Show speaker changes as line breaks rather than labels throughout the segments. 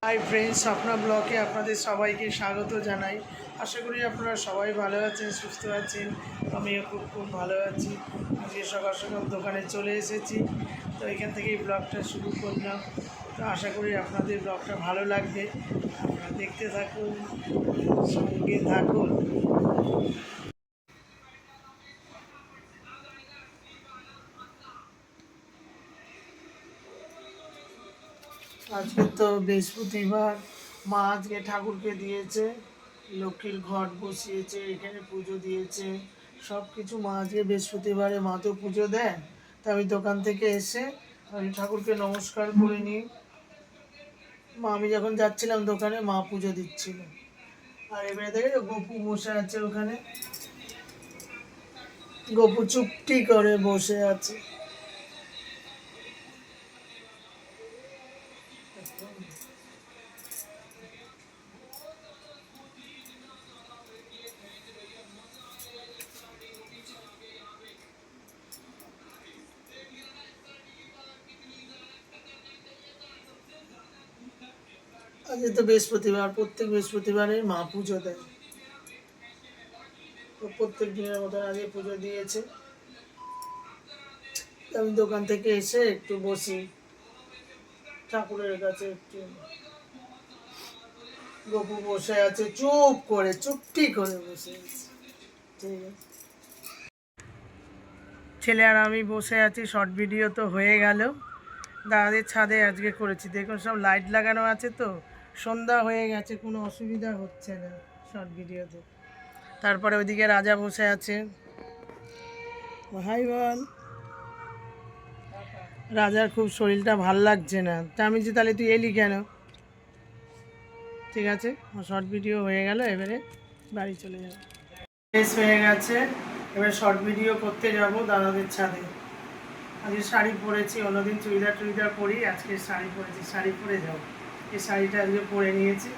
Hi friends, Swapna ব্লগে আপনাদের সবাইকে স্বাগত জানাই। আশা করি আপনারা সবাই ভালো আছেন, সুস্থ আছেন। আমিও খুব ভালো আছি। আজকে সকাল সকাল দোকানে চলে এসেছি, তো এখান থেকেই ব্লগটা শুরু করলাম। তো আশা করি আপনাদের ব্লগটা ভালো লাগবে, আপনারা দেখতে থাকুন, সঙ্গে থাকুন। আজকে তো বৃহস্পতিবার, মা আজকে ঠাকুরকে দিয়েছে, লক্ষ্মীর ঘট বসিয়েছে, এখানে পুজো দিয়েছে, সব কিছু মা আজকে বৃহস্পতিবারে মা তো পুজো দেন। তা আমি দোকান থেকে এসে আমি ঠাকুরকে নমস্কার করে নিই। মা আমি যখন যাচ্ছিলাম দোকানে, মা পুজো দিচ্ছিল। আর এবারে দেখে গপু বসে আছে ওখানে, গপু চুপটি করে বসে আছে। আজকে তো বৃহস্পতিবার, প্রত্যেক বৃহস্পতিবারে মা পুজো দেয়, তো প্রত্যেক দিনের মতো আগে পুজো দিয়েছে। আমি দোকান থেকে এসে একটু বসি ঠাকুরের কাছে, একটু। গপু বসে আছে চুপ করে, চুপটি করে বসে আছে। ঠিক আছে, ছেলে আর আমি বসে আছি। শর্ট ভিডিও তো হয়ে গেল, দাদাদের ছাদে আজকে করেছি। দেখুন সব লাইট লাগানো আছে, তো সন্ধ্যা হয়ে গেছে, কোনো অসুবিধা হচ্ছে না শর্ট ভিডিওতে। তারপরে ওইদিকে রাজা বসে আছে। হাই বল। রাজার খুব শরীরটা ভাল লাগছে না, তা আমি যে তাহলে তুই এলি কেন? ঠিক আছে, শর্ট ভিডিও হয়ে গেল, এবারে বাড়ি চলে যাবো। শেষ হয়ে গেছে, এবার শর্ট ভিডিও করতে যাব দাদাদের ছাদে। আজকে শাড়ি পরেছি, অন্যদিন চুড়িদার পরি, আজকে শাড়ি পরেছি, শাড়ি পরে যাবো। এই শাড়িটা আজকে পরে নিয়েছি।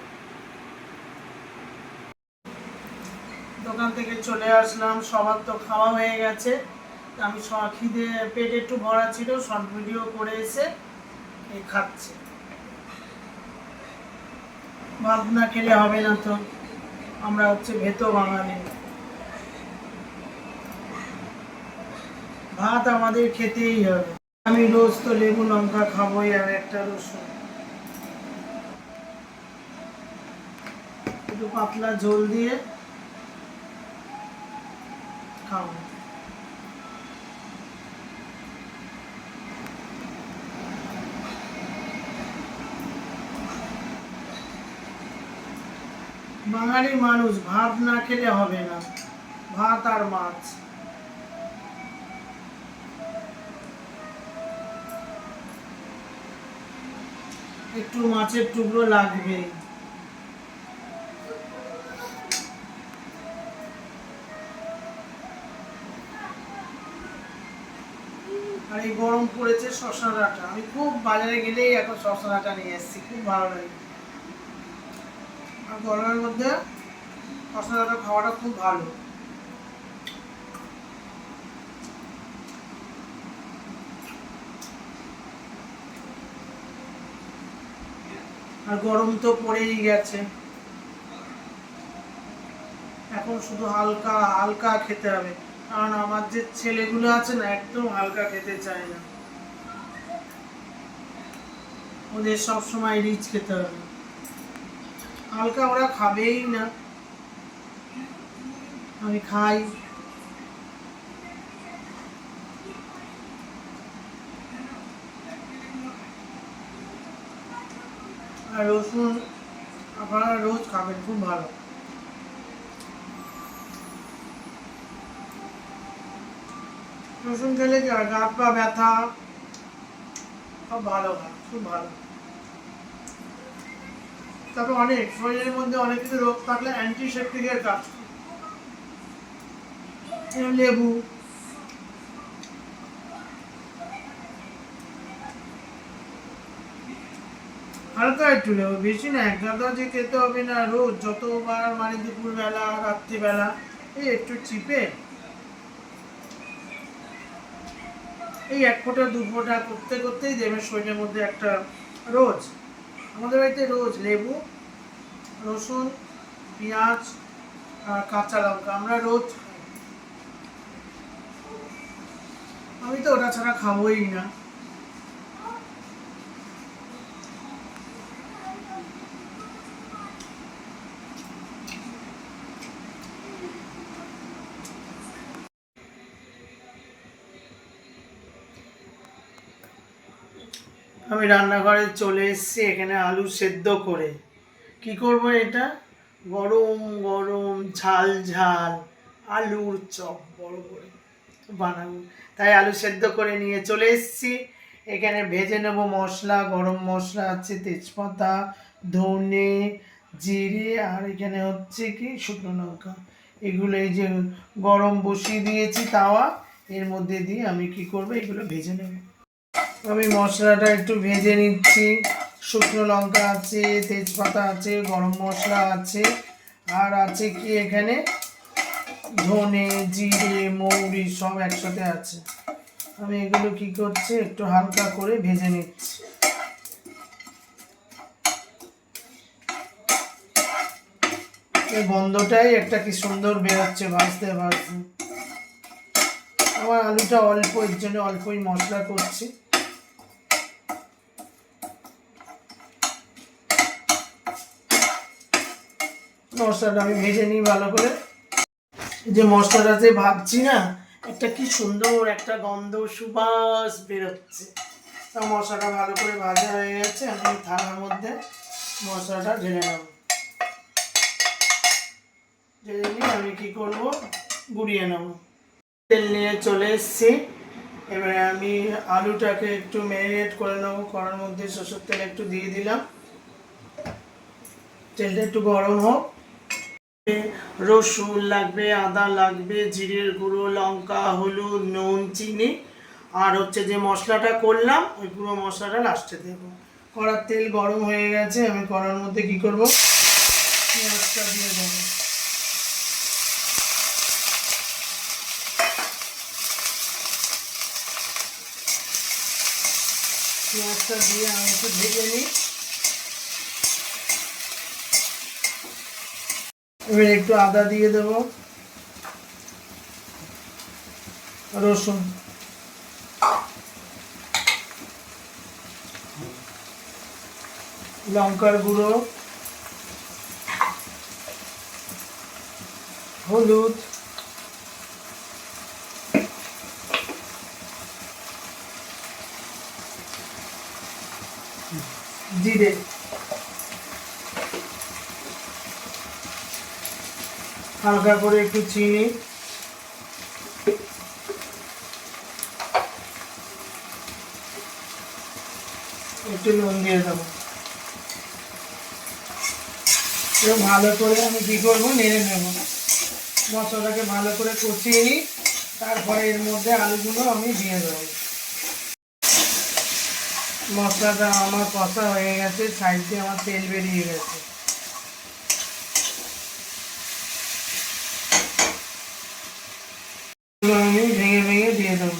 দোকান থেকে চলে আসলাম, সবার তো খাওয়া হয়ে গেছে। আমি খিদে পেট একটু ভরা ছিল, শর্ট ভিডিও করে এসে এই খাচ্ছি। ভাত না খেলে হবে না, তো আমরা হচ্ছে ভেতো বাঙালি, ভাত আমাদের খেতেই হবে। আমি রোজ তো লেবু লঙ্কা খাবোই, আর একটা রসুন, একটু পাতলা ঝোল দিয়ে খাবো। বাঙালি মানুষ, ভাত না খেলে হবে না, ভাত আর মাছ। একটু মাছের টুকরো লাগবে। আর এই গরম পড়েছে, শশা ডাঁটা, আমি খুব বাজারে গেলেই এখন শশা ডাঁটা নিয়ে এসেছি, খুব ভালো লাগে। আর গরমের মধ্যে শশা ডাঁটা খাওয়াটা খুব ভালো। আর গরম তো পড়েই গেছে, এখন শুধু হালকা হালকা খেতে হবে, কারণ আমার যে ছেলেগুলো আছে না, একদম হালকা খেতে চায় না, ওদের সব সময় রিচ খেতে হবে, হালকা ওরা খাবেই না। আমি খাই। আর রসুন আপনারা রোজ খাবেন, খুব ভালো। রসুন খেলে কি হয়, হাত পা ব্যথা সব ভালো হয়, খুব ভালো। তারপর অনেক শরীরের মধ্যে অনেক কিছু রোগ থাকলে অ্যান্টিসেপ্টিকের কাজ করে। লেবু, হালকা একটু লেবু, বেশি না, এক গাদা যে খেতে হবে না রোজ, যতবার মানে দুপুরবেলা রাত্রিবেলা, এই একটু চিপে এই এক ফোঁটা দু ফোঁটা করতে করতেই দেবেন শরীরের মধ্যে একটা রোজ, আমাদের বাড়িতে রোজ লেবু, রসুন, পেঁয়াজ আর কাঁচা লঙ্কা আমরা রোজ খাই। আমি তো ওটা ছাড়া খাবোই না। আমি রান্নাঘরে চলে এসেছি, এখানে আলু সেদ্ধ করে কি করব, এটা গরম গরম ঝাল ঝাল আলুর চপ বড় করে বানাবো। তাই আলু সেদ্ধ করে নিয়ে চলে এসেছি। এখানে ভেজে নেব মশলা, গরম মশলা আছে, তেজপাতা, ধনে, জিরে, আর এখানে হচ্ছে কি শুকনো লঙ্কা। এগুলো এই যে গরম বসিয়ে দিয়েছি তাওয়া, এর মধ্যে দিয়ে আমি কি করব, এগুলো ভেজে নেব। আমি মশলাটা একটু ভেজে নিচ্ছি। শুকনো লঙ্কা আছে, তেজপাতা আছে, গরম মশলা আছে, আর আছে কি এখানে ধনে, জিরে, মৌরি সব একসাথে আছে। আমি এগুলো কি করছি, একটু হালকা করে ভেজে নিচ্ছি। এই গন্ধটাই একটা কি সুন্দর বেরোচ্ছে ভাজতে ভাজতে। আমার আলুটা অল্প, এর জন্য অল্পই মশলা করছি। মশলাটা আমি ভেজে নিই ভালো করে। যে মশলাটা যে ভাজছি না, একটা কি সুন্দর একটা গন্ধ সুবাস বেরোচ্ছে। তা মশলাটা ভালো করে ভাজা হয়ে গেছে, আমি থালার মধ্যে মশলাটা ঢেলে নেব। ঢেলে নিয়ে আমি কি করব, গুঁড়িয়ে নেব। তেল নিয়ে চলে এসেছি। এবারে আমি আলুটাকে একটু ম্যারিনেট করে নেবো। কড়ার মধ্যে সরষের তেল একটু দিয়ে দিলাম, তেলটা একটু গরম হোক। রসুন লাগবে, আদা লাগবে, জিরের গুঁড়ো, লঙ্কা, হলুদ, নুন, চিনি, আর হচ্ছে যে মশলাটা করলাম ওই পুরো মশলাটা লাস্টে দেব। কড়ার তেল গরম হয়ে গেছে, আমি কড়ার মধ্যে কি করব, পেঁয়াজটা দিয়ে দেবো। পেঁয়াজটা দিয়ে আমি একটু ভেজে নিই। এবার একটু আদা দিয়ে দেব, রসুন, লঙ্কার গুঁড়ো, হলুদ, জিরে, হালকা করে একটু চিনি, একটু নুন দিয়ে দেবো। ভালো করে আমি কি করবো, নেড়ে নেব। মশলাটাকে ভালো করে কষিয়ে নিই, তারপরে এর মধ্যে আলুগুলো আমি দিয়ে দেবো। মশলাটা আমার কষা হয়ে গেছে, সাইড দিয়ে আমার তেল বেরিয়ে গেছে। আমি ভেঙে ভেঙে দিয়ে দেবো।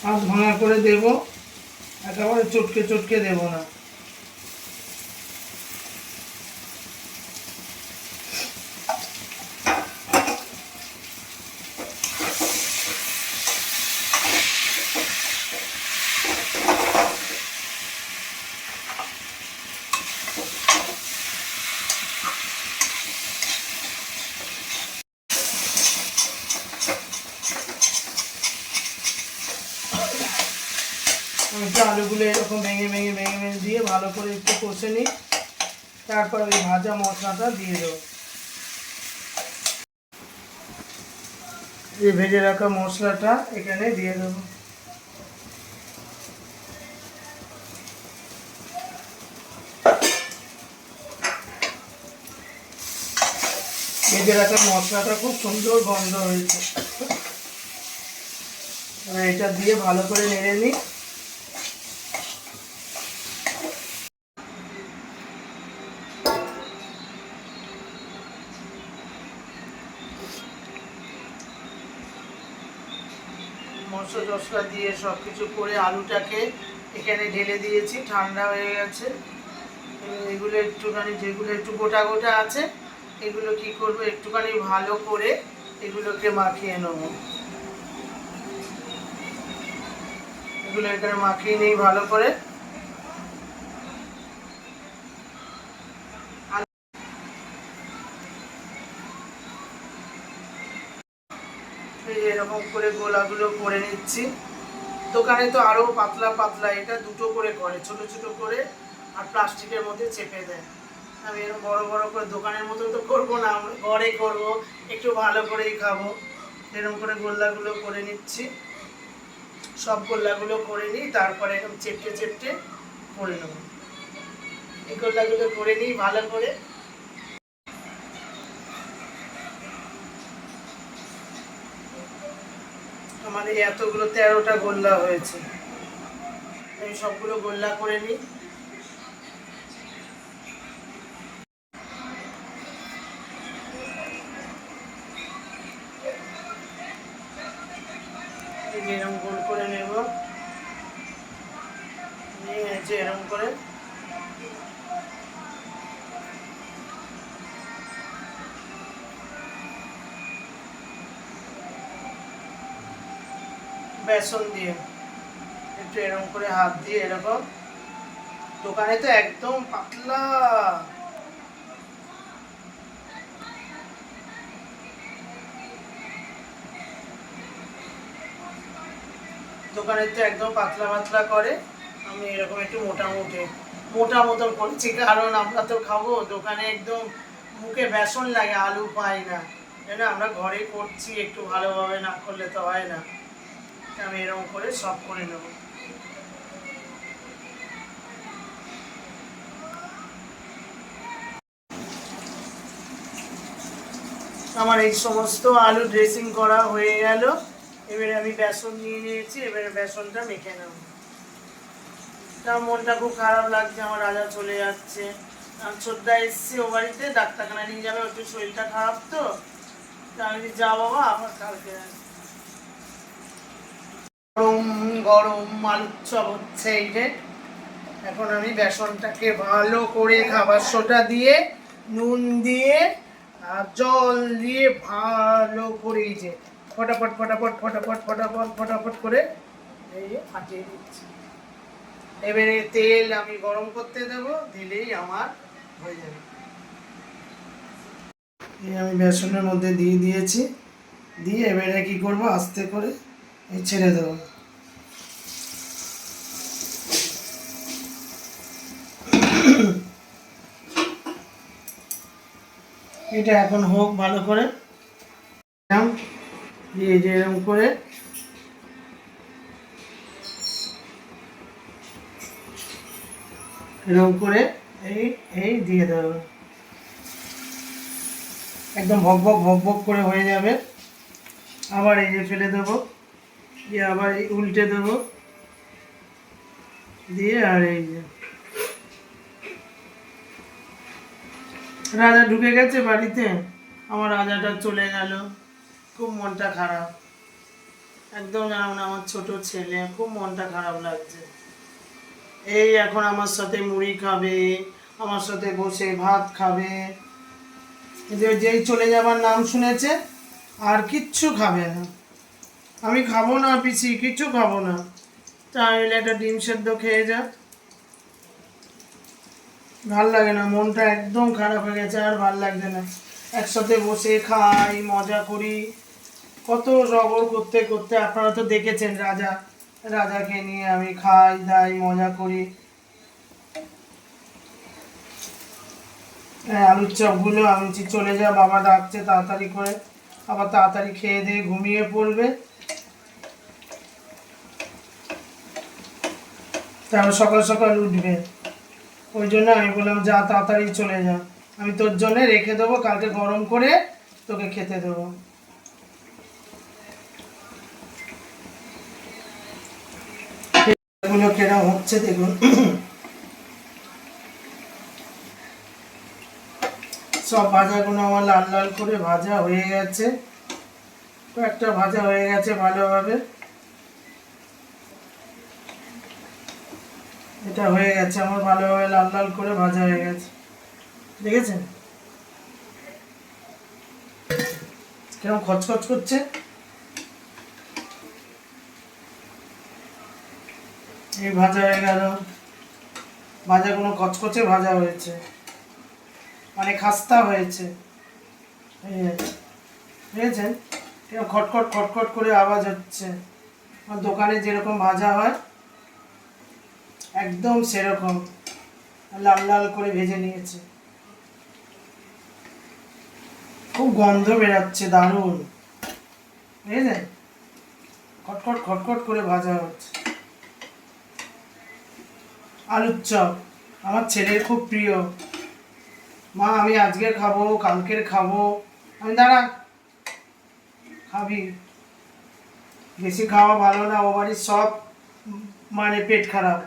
আর ভাঙা করে দেবো, একেবারে চটকে চটকে দেবো না। আলুগুলো এরকম ভেঙে ভেঙে ভেঙে ভেঙে দিয়ে ভালো করে একটু কষে নিই, তারপর ওই ভাজা মশলাটা দিয়ে দেবো। এই ভেজে রাখা মশলাটা এখানে দিয়ে দেবো। ভেজে রাখা মশলাটা খুব সুন্দর গন্ধ হয়েছে। এটা দিয়ে ভালো করে নেড়ে নিই। মশলা টশলা দিয়ে সব কিছু করে আলুটাকে এখানে ঢেলে দিয়েছি, ঠান্ডা হয়ে গেছে। এগুলো একটুখানি যেগুলো একটু গোটা গোটা আছে এগুলো কি করব, একটুখানি ভালো করে এগুলোকে মাখিয়ে নেবো। এগুলো এখানে মাখিয়ে নিই ভালো করে। এরকম করে গোলাগুলো করে নিচ্ছি। দোকানে তো আরো পাতলা পাতলা, এটা দুটো করে করে, ছোট ছোট করে আর প্লাস্টিকের মধ্যে চেপে দেয়। আমি এরকম বড় বড় করে দোকানের মতো তো করবো না, আমরা ঘরে করবো, একটু ভালো করেই খাবো। এরকম করে গোল্লাগুলো করে নিচ্ছি, সব গোল্লাগুলো করে নিই, তারপরে এরকম চেপটে চেপটে করে নেবো। এই গোল্লাগুলো করে নিই ভালো করে। আমাদের এতগুলো 13টা গোল্লা হয়েছে, আমি সবগুলো গোল্লা করে নিই। এরকম গোল করে নেব, নিয়ে এরকম করে বেসন দিয়ে একটু এরকম করে হাত দিয়ে এরকম, দোকানে তো একদম পাতলা, দোকানে তো একদম পাতলা পাতলা করে, আমি এরকম একটু মোটা মতন করছি, কারণ আমরা তো খাবো, দোকানে একদম মুখে বেসন লাগে, আলু পাই না, না আমরা ঘরে করছি, একটু ভালোভাবে না করলে তো হয় না। আমি এরকম করে সব করে নেব। আমার এই সমস্ত আলু ড্রেসিং করা হয়ে গেল। এবারে আমি বেসন নিয়ে নিয়েছি, এবারে বেসনটা মেখে নেব। তার মনটা খুব খারাপ লাগছে, আমার রাজা চলে যাচ্ছে। ছোটদা এসছে ও বাড়িতে, ডাক্তারখানা নিয়ে যাবে, একটু শরীরটা খারাপ তো। তা আমি যা বাবা, আবার কালকে গরম গরম আলুর চপ হচ্ছে। এই যে এখন আমি বেসনটাকে ভালো করে খাবার সোডা দিয়ে, নুন দিয়ে আর জল দিয়ে ভালো করে এই যে ফটাফট ফটাফট ফটাফট ফটাফট ফটাফট করে এই যে ফাটিয়ে দিচ্ছি। এবারে তেল আমি গরম করতে দেবো, দিলেই আমার হয়ে যাবে। এই আমি বেসনের মধ্যে দিয়ে দিয়েছি, দিয়ে এবারে কি করব, আস্তে করে এই ছেড়ে দেবো। এটা এখন হোক ভালো করে, দিয়ে যে এরকম করে এরকম করে এই এই দিয়ে দেবো, একদম ভক ভক করে হয়ে যাবে। আবার এই যে ফেলে দেবো, দিয়ে আবার এই উল্টে দেবো, দিয়ে আর এই যে রাজা ঢুকে গেছে বাড়িতে, আমার রাজাটা চলে গেল, খুব মনটা খারাপ, একদম যেমন আমার ছোট ছেলে, খুব মনটা খারাপ লাগছে। এই এখন আমার সাথে মুড়ি খাবে, আমার সাথে বসে ভাত খাবে, যেই চলে যাবার নাম শুনেছে আর কিচ্ছু খাবে না। আমি খাবো না পিসি, কিচ্ছু খাবো না, তাহলে একটা ডিম সেদ্ধ খেয়ে যা। ভাল লাগে না, মনটা একদম খারাপ হয়ে গেছে, আর ভাল লাগছে না। একসাথে বসে খাই, মজা করি, কত রগড় করতে করতে আপনারা তো দেখেছেন, রাজাকে নিয়ে আমি খাই দাই মজা করি। আলুর চপগুলো আমি চলে যা, বাবা ডাকছে তাড়াতাড়ি করে, আবার তাড়াতাড়ি খেয়ে দিয়ে ঘুমিয়ে পড়বে, তারপর সকাল সকাল উঠবে। ওই জন্য আমি বললাম যা তাড়াতাড়ি চলে যা, আমি তোর জন্য রেখে দেবো, কালকে গরম করে তোকে খেতে দেবো। এগুলো কেরম হচ্ছে দেখুন, সব ভাজাগুলো আমার লাল লাল করে ভাজা হয়ে গেছে, কয়েকটা ভাজা হয়ে গেছে ভালোভাবে। এটা হয়ে গেছে আমার, ভালোভাবে লাল লাল করে ভাজা হয়ে গেছে, দেখেছেন কিরকম খচখচ করছে। এই ভাজা হয়ে গেল, ভাজা কোনো কচকচে ভাজা হয়েছে, মানে খাস্তা হয়েছে, বুঝেছেন কিরকম খটখট খটখট করে আওয়াজ হচ্ছে, আমার দোকানে যেরকম ভাজা হয় একদম সেরকম লাল লাল করে ভেজে নিয়েছে, খুব গন্ধ বেরাচ্ছে দারুণ, বুঝেছেন খটখট খটখট করে ভাজা হচ্ছে। আলুর চপ আমার ছেলের খুব প্রিয়, মা আমি আজকে খাবো কালকের খাবো, আমি দাঁড়া খাবি, বেশি খাওয়া ভালো না, ও বাড়ির সব মানে পেট খারাপ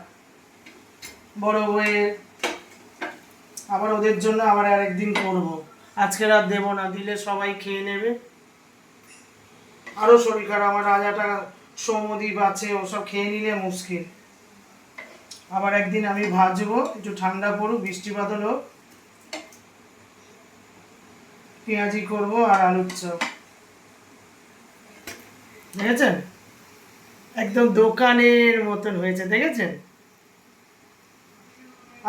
বড় হয়ে, আবার ওদের জন্য আবার আরেকদিন করব, আজকে রাত দেবো না, দিলে সবাই খেয়ে নেবে, আরও শরীর খারাপ, আমার রাজাটা সৌমদ্বীপ আছে ওসব খেয়ে নিলে মুশকিল, আবার একদিন আমি ভাজবো, একটু ঠান্ডা পড়ুক বৃষ্টি বাদল হোক, পেঁয়াজি করবো আর আলুর চপ, দেখেছেন একদম দোকানের মতন হয়েছে, দেখেছেন।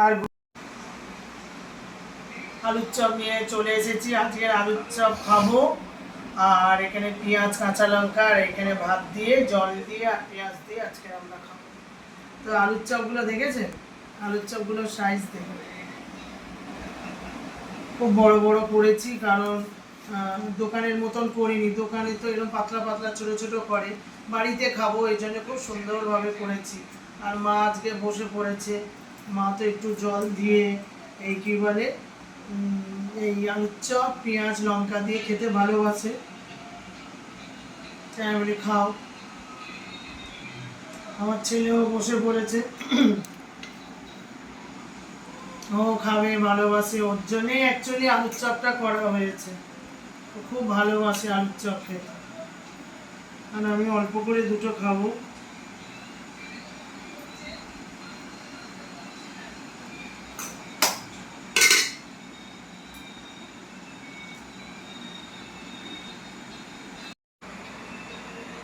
আর আলুর চপ নিয়ে চলে এসেছি, আজকের আলুর চপ খাবো, আর এখানে পেঁয়াজ কাঁচা লঙ্কা আর এখানে ভাত দিয়ে জল দিয়ে আর পেঁয়াজ দিয়ে আজকে আমরা খাবো। তো আলুর চপগুলো দেখেছেন, আলুর চপগুলোর সাইজ দেখে খুব বড় বড় করেছি, কারণ দোকানের মতন করিনি, দোকানে তো এরকম পাতলা পাতলা ছোটো ছোটো করে, বাড়িতে খাবো এই জন্য খুব সুন্দরভাবে করেছি। আর মা আজকে বসে পড়েছে, মা তো একটু জল দিয়ে এই কী বলে এই আলুর চপ পেঁয়াজ লঙ্কা দিয়ে খেতে ভালোবাসে, তাই বলি খাও, আমার ছেলেও বসে পড়েছে, ও খাবে ভালোবাসে, ওর জন্যই অ্যাকচুয়ালি আলুর চপটা করা হয়েছে, ও খুব ভালোবাসে আলুর চপ খেতে, আর আমি অল্প করে দুটো খাবো।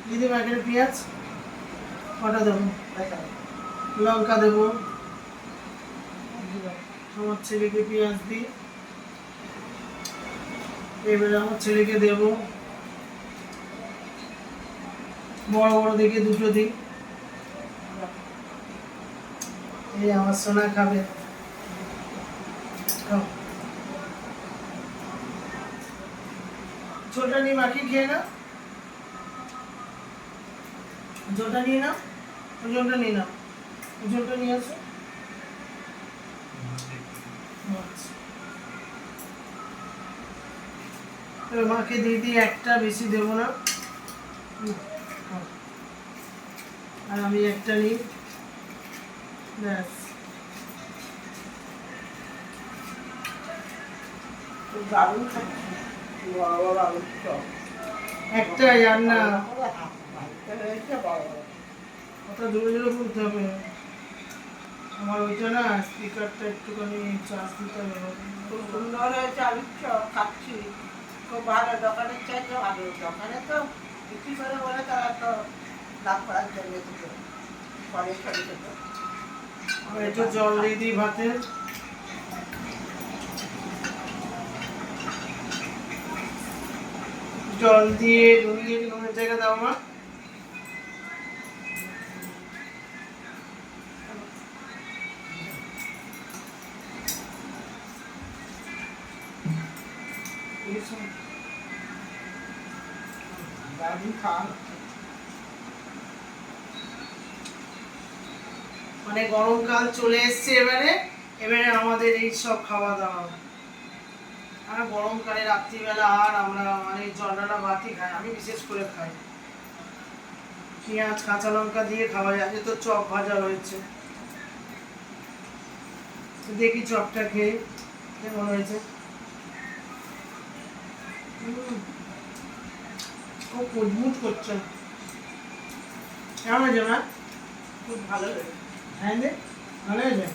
দিদি প্যাকেট পেঁয়াজ কটা দেবো, লঙ্কা দেবো, আমার ছেলেকে পেঁয়াজ দিই, এবারে আমার ছেলেকে দেবো, বড় বড় দেখে দুটো দিই, এই আমার সোনা খাবে, ছোটা নিয়ে মাখিয়ে খেয়ে না, জলটা নিয়ে নাও, জলটা নিয়ে নাও, জলটা নিয়ে আসো, মাকে দিয়ে দিই একটা, বেশি দেবো না, আর আমি একটা নিই, ব্যাস দারুণ একটাই, আর না ওটা জোরে জোরে বলতে হবে, আমার ওইটা না স্পিকারটা একটুখানি চার্জ দিতে হবে।
খুব সুন্দর হয়েছে আলুর চপ, খাচ্ছি খুব ভালো, দোকানের চাইতে ভালো, দোকানে তো বিক্রি করে বলে তারা তো লাভ করার জন্য পরে ছোটো ছোটো।
একটু জল দিয়ে দিই ভাতে, জল দিয়ে নুনের জায়গা দাও মা, মানে গরমকাল চলে এসছে, এবারে এবারে আমাদের এই সব খাওয়া দাওয়া, আর গরমকালে রাত্রিবেলা আর আমরা মানে জলডালা ভাতই খাই, আমি বিশেষ করে খাই, পেঁয়াজ কাঁচা লঙ্কা দিয়ে খাওয়া যায়, তো চপ ভাজা রয়েছে, দেখি চপটা খেয়ে কেমন হয়েছে, খুব মজবুত করছে, কেমন হয়েছে মা?
খুব ভালো হয়েছে।
হ্যাঁ রে, ভালো হয়েছে,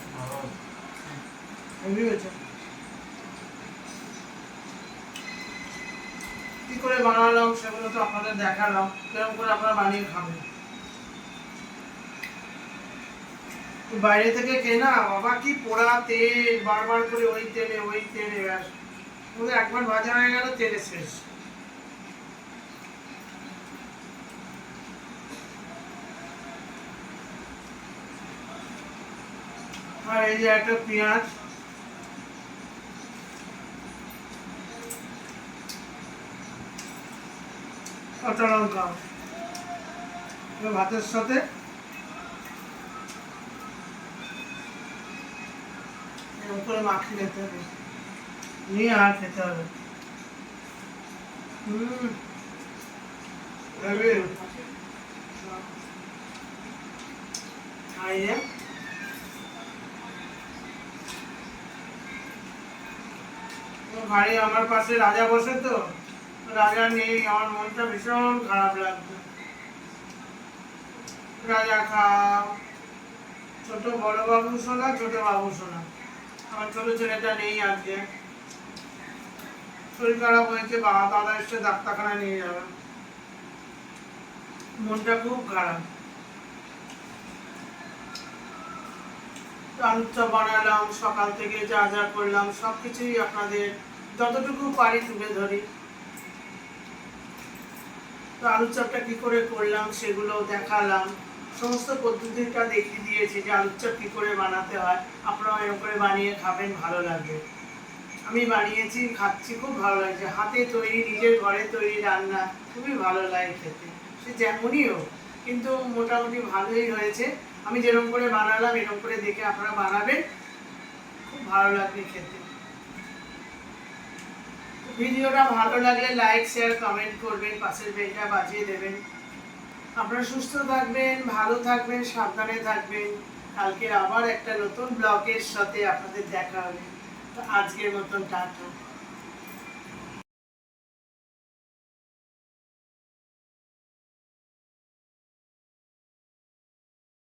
হেভি হয়েছে। কি করে বানালাম সেগুলো তো আপনাদের দেখালাম, কেরকম করে আপনারা বানিয়ে খাবেন। বাইরে থেকে কেনা বাবা কি পোড়া তেল, বারবার করে ওই তেলে ব্যাস। ওদের একবার ভাজা হয়ে গেল তেলে শেষ। আর এই যে একটা পেঁয়াজ, কাঁচা লঙ্কা, ভাতের সাথে এরকম করে মাখিয়ে খেতে হবে, নিয়ে আর খেতে হবে। হেভি। আর এই যে ভাই আমার পাশে রাজা বসে তো, রাজা নেই, আমার মনটা ভীষণ খারাপ লাগছে। রাজা খাও, ছোট বড় বাবু সোনা, ছোট বাবু সোনা। আমার ছোট ছেলেটা নেই আজকে, শরীর খারাপ হয়েছে, বাবা দাদা এসে ডাক্তারখানা নিয়ে যাবে। মনটা খুব খারাপ। আলুর চপ বানালাম, সকাল থেকে যা যা করলাম সবকিছুই আপনাদের যতটুকু পারি তুলে ধরি। তো আলুর চপটা কি করে করলাম সেগুলো দেখালাম, সমস্ত পদ্ধতিটা দেখিয়ে দিয়েছি যে আলুর চপ কি করে বানাতে হয়। আপনারা এরকম করে বানিয়ে খাবেন, ভালো লাগবে। আমি বানিয়েছি, খাচ্ছি, খুব ভালো লাগছে। হাতে তৈরি, নিজের ঘরে তৈরি রান্না খুবই ভালো লাগে খেতে, সে যেমনই হোক, কিন্তু মোটামুটি ভালোই হয়েছে। আমি যেরকম করে বানালাম এরকম করে দেখে আপনারা বানাবেন, খুব ভালো লাগবে খেতে। ভিডিওটা ভালো লাগলে লাইক শেয়ার কমেন্ট করবেন, পাশের বেলটা বাজিয়ে দেবেন। আপনারা সুস্থ থাকবেন, ভালো থাকবেন, সাবধানে থাকবেন। কালকে আবার একটা নতুন ব্লগের সাথে আপনাদের দেখা হবে। তো আজকের মতন টাটা।